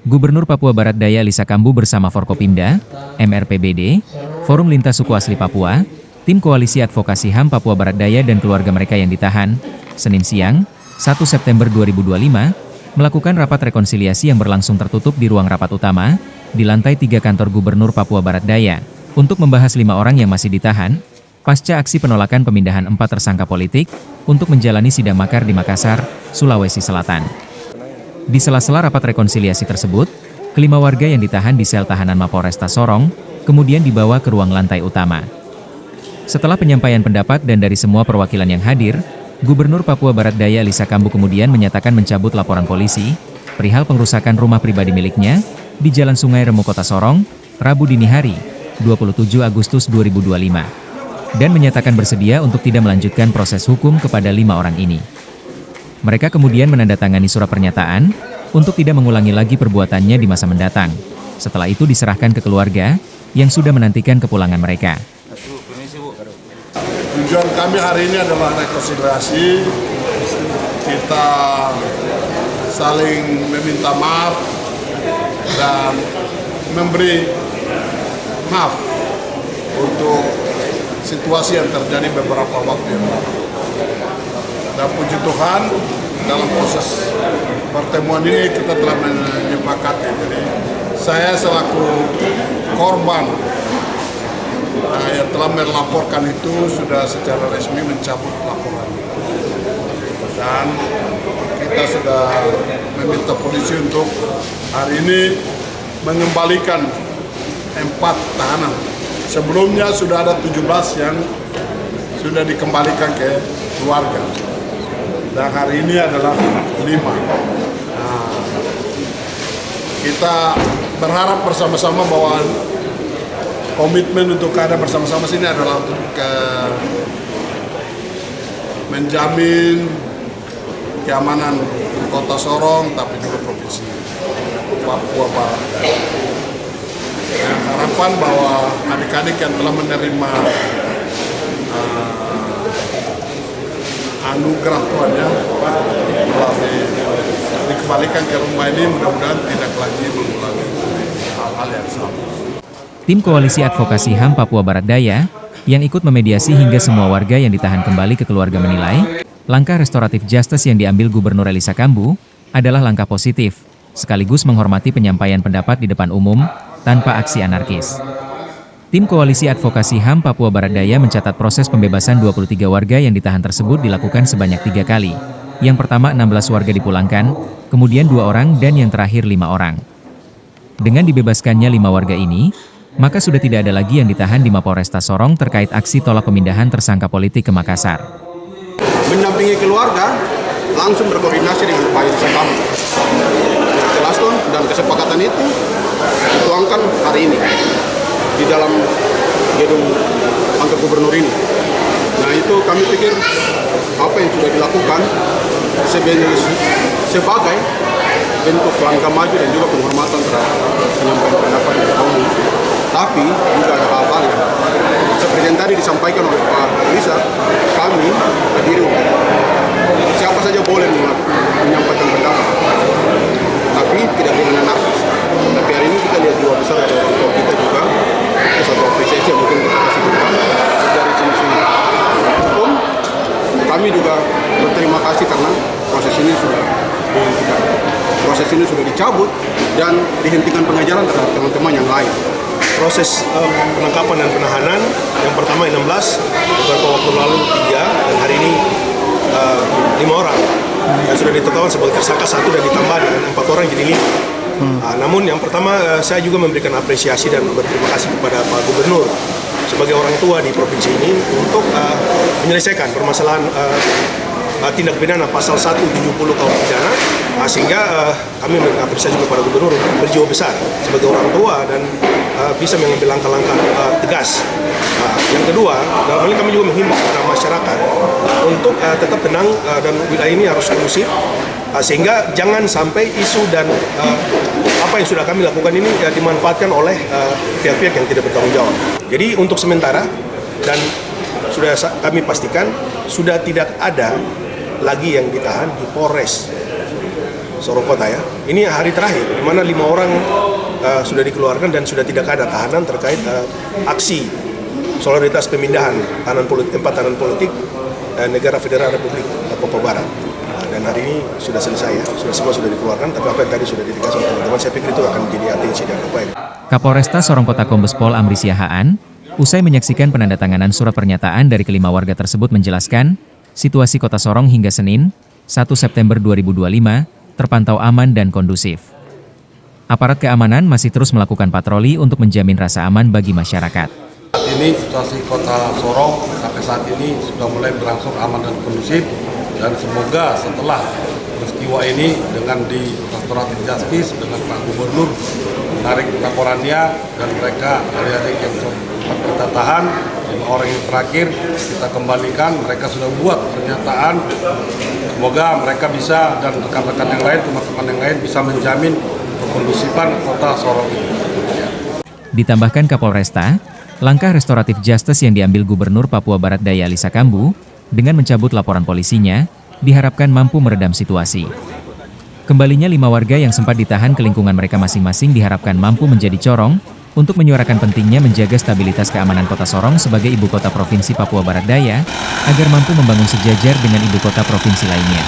Gubernur Papua Barat Daya Lisa Kambu bersama Forkopimda, MRPBD, Forum Lintas Suku Asli Papua, Tim Koalisi Advokasi HAM Papua Barat Daya dan keluarga mereka yang ditahan, Senin siang, 1 September 2025, melakukan rapat rekonsiliasi yang berlangsung tertutup di ruang rapat utama, di lantai 3 kantor Gubernur Papua Barat Daya, untuk membahas 5 orang yang masih ditahan, pasca aksi penolakan pemindahan 4 tersangka politik, untuk menjalani sidang makar di Makassar, Sulawesi Selatan. Di sela-sela rapat rekonsiliasi tersebut, kelima warga yang ditahan di sel tahanan Mapolresta Sorong, kemudian dibawa ke ruang lantai utama. Setelah penyampaian pendapat dan dari semua perwakilan yang hadir, Gubernur Papua Barat Daya Lisa Kambu kemudian menyatakan mencabut laporan polisi, perihal pengrusakan rumah pribadi miliknya, di Jalan Sungai Remu Kota Sorong, Rabu dini hari, 27 Agustus 2025. Dan menyatakan bersedia untuk tidak melanjutkan proses hukum kepada 5 orang ini. Mereka kemudian menandatangani surat pernyataan, untuk tidak mengulangi lagi perbuatannya di masa mendatang. Setelah itu diserahkan ke keluarga, yang sudah menantikan kepulangan mereka. Tujuan kami hari ini adalah rekonsiliasi, kita saling meminta maaf, dan memberi maaf untuk situasi yang terjadi beberapa waktu yang lalu. Dan puji Tuhan, dalam proses pertemuan ini kita telah menyepakati. Jadi saya selaku korban yang telah melaporkan itu sudah secara resmi mencabut laporan. Dan kita sudah meminta polisi untuk hari ini mengembalikan 4 tahanan. Sebelumnya sudah ada 17 yang sudah dikembalikan ke keluarga. Dan hari ini adalah 5. Nah, kita berharap bersama-sama bahwa komitmen untuk keadaan bersama-sama sini adalah untuk menjamin keamanan Kota Sorong, tapi juga Provinsi Papua Barat. Dan harapan bahwa adik-adik yang telah menerima anugerah Tuhan ya, dikembalikan ke rumah ini, mudah-mudahan tidak lagi mengulangi hal-hal yang sama. Tim Koalisi Advokasi HAM Papua Barat Daya, yang ikut memediasi hingga semua warga yang ditahan kembali ke keluarga menilai, langkah restoratif justice yang diambil Gubernur Lisa Kambu, adalah langkah positif, sekaligus menghormati penyampaian pendapat di depan umum, tanpa aksi anarkis. Tim Koalisi Advokasi HAM Papua Barat Daya mencatat proses pembebasan 23 warga yang ditahan tersebut dilakukan sebanyak 3 kali. Yang pertama 16 warga dipulangkan, kemudian 2 orang dan yang terakhir 5 orang. Dengan dibebaskannya 5 warga ini, maka sudah tidak ada lagi yang ditahan di Mapolresta Sorong terkait aksi tolak pemindahan tersangka politik ke Makassar. Mendampingi keluarga, langsung berkoordinasi dengan Pak Lisa Kambu. Jelaskan dan kesepakatan itu dituangkan hari ini di dalam gedung kantor gubernur ini. Nah itu kami pikir apa yang sudah dilakukan sebagai bentuk langkah maju dan juga penghormatan terhadap penyampaian pendapat di umum. Tapi juga ada hal-hal yang seperti yang tadi disampaikan oleh Pak Lisa, kami berdiri siapa saja boleh menyampaikan pendapat, tapi tidak dengan anarkis. Tapi hari ini kita lihat jiwa besar dari orang tua kita juga, satu apresiasi yang mungkin kita kasih juga dari sini hukum. Kami juga berterima kasih karena proses ini sudah dihentikan. Proses ini sudah dicabut dan dihentikan pengajaran terhadap teman-teman yang lain. Proses penangkapan dan penahanan yang pertama 16, beberapa waktu lalu 3, dan hari ini 5 orang yang sudah ditetapkan sebagai tersangka 1 dan ditambah dengan 4 orang jadi 5. Namun yang pertama saya juga memberikan apresiasi dan berterima kasih kepada Pak Gubernur sebagai orang tua di provinsi ini untuk menyelesaikan permasalahan tindak pidana pasal 170 KUH pidana, sehingga kami mengapresiasi juga kepada Gubernur berjiwa besar sebagai orang tua dan bisa mengambil langkah-langkah tegas. Yang kedua, dalam hal ini kami juga menghimbau kepada masyarakat untuk tetap tenang dan wilayah ini harus kondusif, sehingga jangan sampai isu dan apa yang sudah kami lakukan ini dimanfaatkan oleh pihak-pihak yang tidak bertanggung jawab. Jadi untuk sementara dan sudah kami pastikan sudah tidak ada lagi yang ditahan di Polres Sorong Kota ya. Ini hari terakhir di mana 5 orang sudah dikeluarkan dan sudah tidak ada tahanan terkait aksi solidaritas pemindahan tempat tahanan politik negara Federal Republik Papua Barat. Dan hari ini sudah selesai ya, semua sudah dikeluarkan, tapi apa yang tadi sudah ditegaskan oleh teman-teman, saya pikir itu akan jadi atensi dan apa ya. Kapolresta Sorong Kota Kombes Pol Amri Siahaan, usai menyaksikan penandatanganan surat pernyataan dari kelima warga tersebut menjelaskan, situasi Kota Sorong hingga Senin, 1 September 2025, terpantau aman dan kondusif. Aparat keamanan masih terus melakukan patroli untuk menjamin rasa aman bagi masyarakat. Saat ini situasi Kota Sorong sampai saat ini sudah mulai berangsur aman dan kondusif, dan semoga setelah peristiwa ini dengan di Restoratif Justice dengan Pak Gubernur menarik laporannya dan mereka adik-adik yang sempat kita tahan 5 orang yang terakhir kita kembalikan, mereka sudah buat pernyataan, semoga mereka bisa dan rekan-rekan yang lain, teman-teman yang lain bisa menjamin kekondusifan Kota Sorong ini. Ditambahkan Kapolresta, langkah restoratif justice yang diambil Gubernur Papua Barat Daya Lisa Kambu dengan mencabut laporan polisinya, diharapkan mampu meredam situasi. Kembalinya 5 warga yang sempat ditahan ke lingkungan mereka masing-masing diharapkan mampu menjadi corong untuk menyuarakan pentingnya menjaga stabilitas keamanan Kota Sorong sebagai ibu kota Provinsi Papua Barat Daya, agar mampu membangun sejajar dengan ibu kota provinsi lainnya.